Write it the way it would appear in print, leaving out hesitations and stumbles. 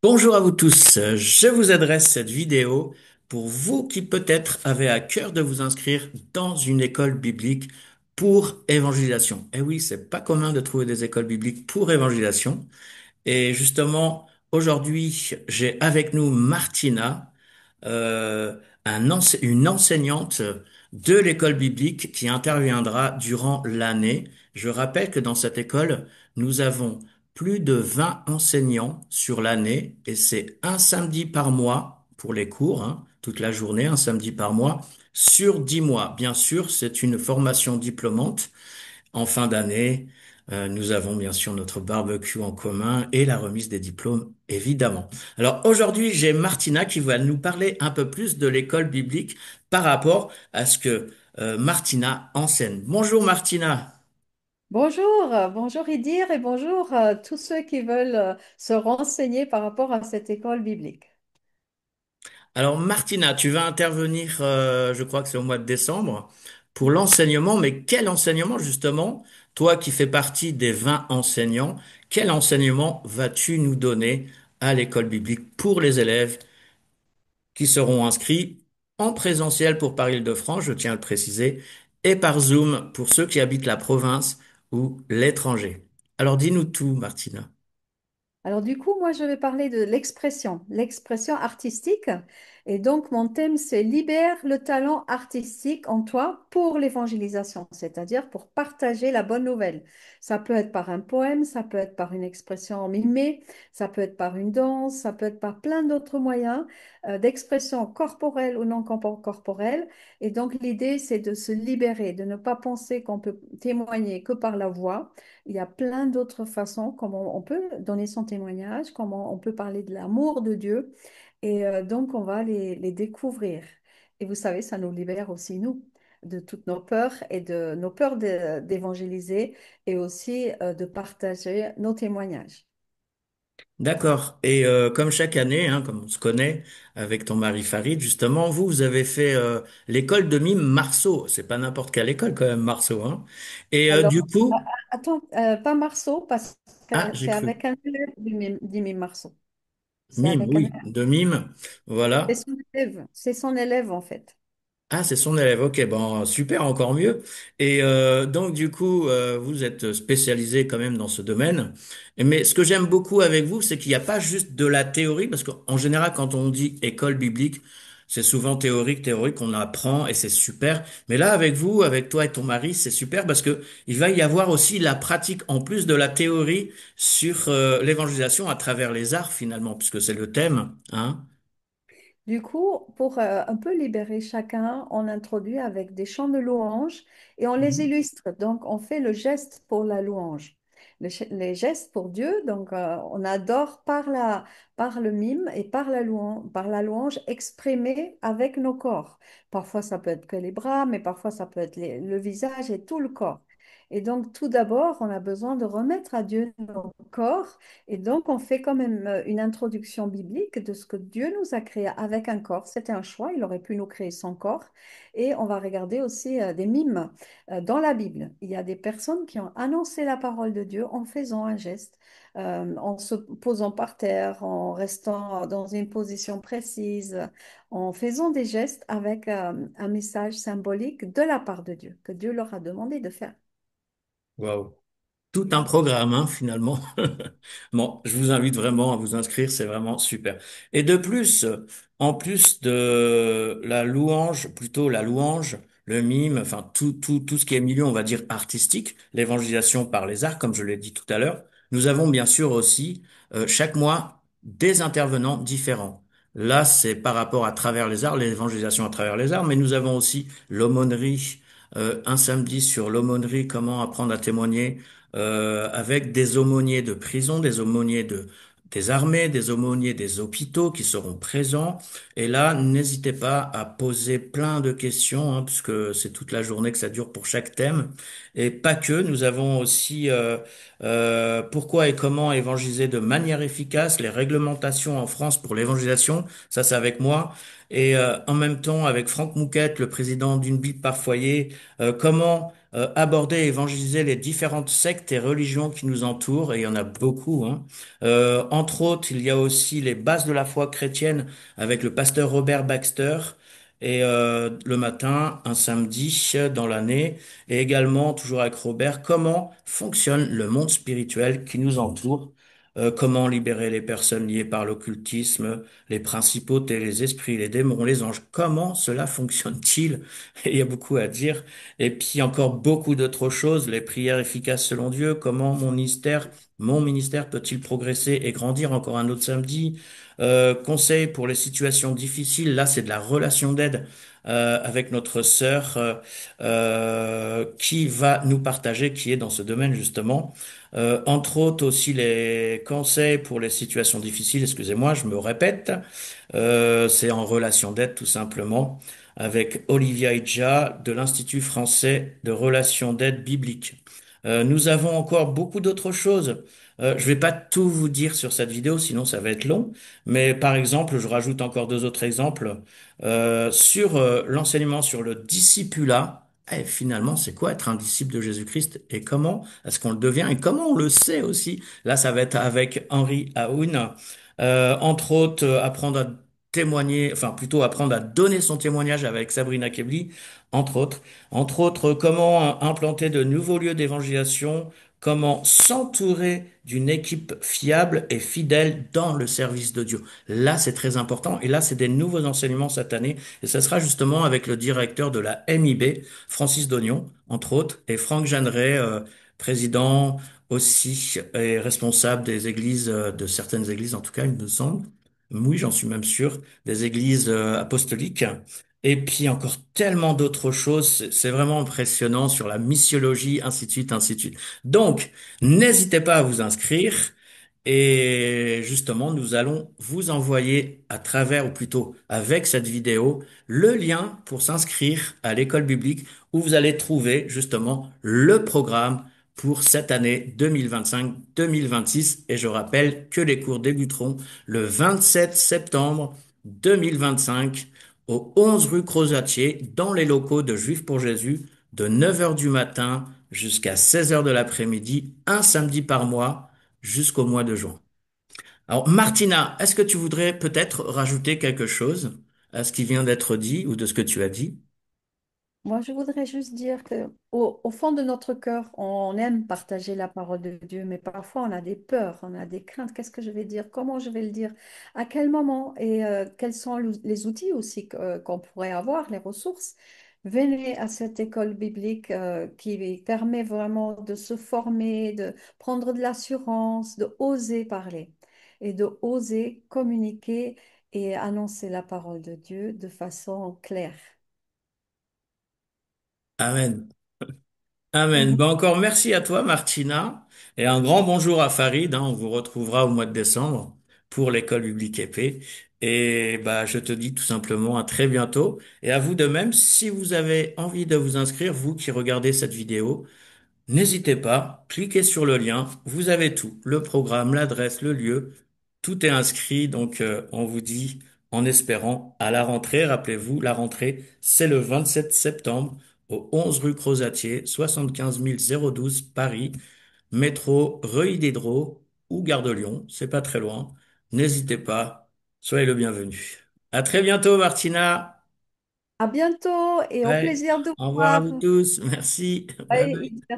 Bonjour à vous tous, je vous adresse cette vidéo pour vous qui peut-être avez à cœur de vous inscrire dans une école biblique pour évangélisation. Eh oui, c'est pas commun de trouver des écoles bibliques pour évangélisation. Et justement, aujourd'hui, j'ai avec nous Martina, une enseignante de l'école biblique qui interviendra durant l'année. Je rappelle que dans cette école, nous avons plus de 20 enseignants sur l'année et c'est un samedi par mois pour les cours, hein, toute la journée, un samedi par mois, sur 10 mois. Bien sûr, c'est une formation diplômante. En fin d'année, nous avons bien sûr notre barbecue en commun et la remise des diplômes, évidemment. Alors aujourd'hui, j'ai Martina qui va nous parler un peu plus de l'école biblique par rapport à ce que Martina enseigne. Bonjour Martina. Bonjour, bonjour Idir et bonjour tous ceux qui veulent se renseigner par rapport à cette école biblique. Alors Martina, tu vas intervenir, je crois que c'est au mois de décembre, pour l'enseignement, mais quel enseignement justement? Toi qui fais partie des 20 enseignants, quel enseignement vas-tu nous donner à l'école biblique pour les élèves qui seront inscrits en présentiel pour Paris-Île-de-France, je tiens à le préciser, et par Zoom pour ceux qui habitent la province ou l'étranger. Alors dis-nous tout, Martina. Alors du coup, moi je vais parler de l'expression artistique. Et donc mon thème c'est libère le talent artistique en toi pour l'évangélisation, c'est-à-dire pour partager la bonne nouvelle. Ça peut être par un poème, ça peut être par une expression mimée, ça peut être par une danse, ça peut être par plein d'autres moyens d'expression corporelle ou non corporelle. Et donc l'idée c'est de se libérer, de ne pas penser qu'on peut témoigner que par la voix. Il y a plein d'autres façons comment on peut donner son témoignage, comment on peut parler de l'amour de Dieu. Et donc, on va les découvrir. Et vous savez, ça nous libère aussi, nous, de toutes nos peurs et de nos peurs d'évangéliser et aussi de partager nos témoignages. D'accord. Et comme chaque année, hein, comme on se connaît avec ton mari Farid, justement, vous avez fait l'école de mime Marceau. C'est pas n'importe quelle école quand même, Marceau, hein. Et Alors, du coup, attends, pas Marceau, parce que ah, j'ai c'est cru avec un élève du mime Marceau. C'est mime, avec un oui, de mime, c'est voilà. son élève, c'est son élève en fait. Ah, c'est son élève. Ok, bon, super, encore mieux. Et donc, du coup, vous êtes spécialisé quand même dans ce domaine. Mais ce que j'aime beaucoup avec vous, c'est qu'il n'y a pas juste de la théorie, parce qu'en général, quand on dit école biblique, c'est souvent théorique, théorique, on apprend et c'est super. Mais là, avec vous, avec toi et ton mari, c'est super parce que il va y avoir aussi la pratique en plus de la théorie sur l'évangélisation à travers les arts finalement, puisque c'est le thème, hein. Du coup, pour un peu libérer chacun, on introduit avec des chants de louange et on les Mhm. illustre. Donc, on fait le geste pour la louange. Les gestes pour Dieu, donc on adore par le mime et par la louange exprimée avec nos corps. Parfois, ça peut être que les bras, mais parfois, ça peut être le visage et tout le corps. Et donc, tout d'abord, on a besoin de remettre à Dieu nos corps et donc, on fait quand même une introduction biblique de ce que Dieu nous a créé avec un corps. C'était un choix, il aurait pu nous créer sans corps. Et on va regarder aussi des mimes dans la Bible. Il y a des personnes qui ont annoncé la parole de Dieu en faisant un geste, en se posant par terre, en restant dans une position précise, en faisant des gestes avec un message symbolique de la part de Dieu, que Dieu leur a demandé de faire. Waouh. Tout un programme, hein, finalement. Bon, je vous invite vraiment à vous inscrire, c'est vraiment super. Et de plus, en plus de la louange, plutôt la louange, le mime, enfin tout ce qui est milieu, on va dire artistique, l'évangélisation par les arts, comme je l'ai dit tout à l'heure, nous avons bien sûr aussi chaque mois des intervenants différents. Là, c'est par rapport à travers les arts, l'évangélisation à travers les arts, mais nous avons aussi l'aumônerie, un samedi sur l'aumônerie, comment apprendre à témoigner avec des aumôniers de prison, des armées, des aumôniers des hôpitaux qui seront présents. Et là, n'hésitez pas à poser plein de questions, hein, puisque c'est toute la journée que ça dure pour chaque thème. Et pas que, nous avons aussi pourquoi et comment évangéliser de manière efficace, les réglementations en France pour l'évangélisation, ça c'est avec moi. Et en même temps, avec Franck Mouquette, le président d'une Bible par foyer, comment aborder et évangéliser les différentes sectes et religions qui nous entourent, et il y en a beaucoup, hein. Entre autres, il y a aussi les bases de la foi chrétienne avec le pasteur Robert Baxter, et le matin, un samedi dans l'année, et également, toujours avec Robert, comment fonctionne le monde spirituel qui nous entoure, comment libérer les personnes liées par l'occultisme, les principautés, les esprits, les démons, les anges, comment cela fonctionne-t-il? Il y a beaucoup à dire. Et puis encore beaucoup d'autres choses, les prières efficaces selon Dieu, comment mon ministère peut-il progresser et grandir, encore un autre samedi. Conseils pour les situations difficiles, là c'est de la relation d'aide avec notre sœur qui va nous partager, qui est dans ce domaine justement. Entre autres aussi les conseils pour les situations difficiles, excusez-moi, je me répète, c'est en relation d'aide tout simplement avec Olivia Idja de l'Institut français de relations d'aide biblique. Nous avons encore beaucoup d'autres choses. Je vais pas tout vous dire sur cette vidéo, sinon ça va être long. Mais par exemple, je rajoute encore deux autres exemples sur l'enseignement sur le discipulat. Et finalement, c'est quoi être un disciple de Jésus-Christ et comment est-ce qu'on le devient et comment on le sait aussi. Là, ça va être avec Henri Aoun. Entre autres, apprendre à témoigner, enfin plutôt apprendre à donner son témoignage avec Sabrina Kebli, entre autres. Entre autres, comment implanter de nouveaux lieux d'évangélisation, comment s'entourer d'une équipe fiable et fidèle dans le service de Dieu. Là, c'est très important. Et là, c'est des nouveaux enseignements cette année. Et ce sera justement avec le directeur de la MIB, Francis Dognon, entre autres, et Franck Jeanneret, président aussi et responsable des églises, de certaines églises, en tout cas, il me semble. Oui, j'en suis même sûr, des églises apostoliques. Et puis encore tellement d'autres choses. C'est vraiment impressionnant sur la missiologie, ainsi de suite, ainsi de suite. Donc, n'hésitez pas à vous inscrire. Et justement, nous allons vous envoyer à travers, ou plutôt avec cette vidéo, le lien pour s'inscrire à l'école biblique où vous allez trouver justement le programme pour cette année 2025-2026. Et je rappelle que les cours débuteront le 27 septembre 2025 au 11 rue Crozatier dans les locaux de Juifs pour Jésus de 9 heures du matin jusqu'à 16 heures de l'après-midi, un samedi par mois jusqu'au mois de juin. Alors, Martina, est-ce que tu voudrais peut-être rajouter quelque chose à ce qui vient d'être dit ou de ce que tu as dit? Moi, je voudrais juste dire que au fond de notre cœur, on aime partager la parole de Dieu, mais parfois on a des peurs, on a des craintes. Qu'est-ce que je vais dire? Comment je vais le dire? À quel moment? Et quels sont les outils aussi qu'on pourrait avoir, les ressources? Venez à cette école biblique qui permet vraiment de se former, de prendre de l'assurance, de oser parler et de oser communiquer et annoncer la parole de Dieu de façon claire. Amen. Amen. Mhm. Ben encore merci à toi, Martina, et un grand bonjour à Farid, hein. On vous retrouvera au mois de décembre pour l'école biblique épée. Et bah, je te dis tout simplement à très bientôt. Et à vous de même, si vous avez envie de vous inscrire, vous qui regardez cette vidéo, n'hésitez pas, cliquez sur le lien, vous avez tout, le programme, l'adresse, le lieu, tout est inscrit, donc on vous dit en espérant à la rentrée, rappelez-vous, la rentrée, c'est le 27 septembre au 11 rue Crozatier, 75 012 Paris, métro Reuilly Diderot ou Gare de Lyon, c'est pas très loin, n'hésitez pas, soyez le bienvenu. À très bientôt, Martina. À bientôt et au Ouais. plaisir de vous Au revoir à voir. vous tous, merci, bye Bye, bye. Ida.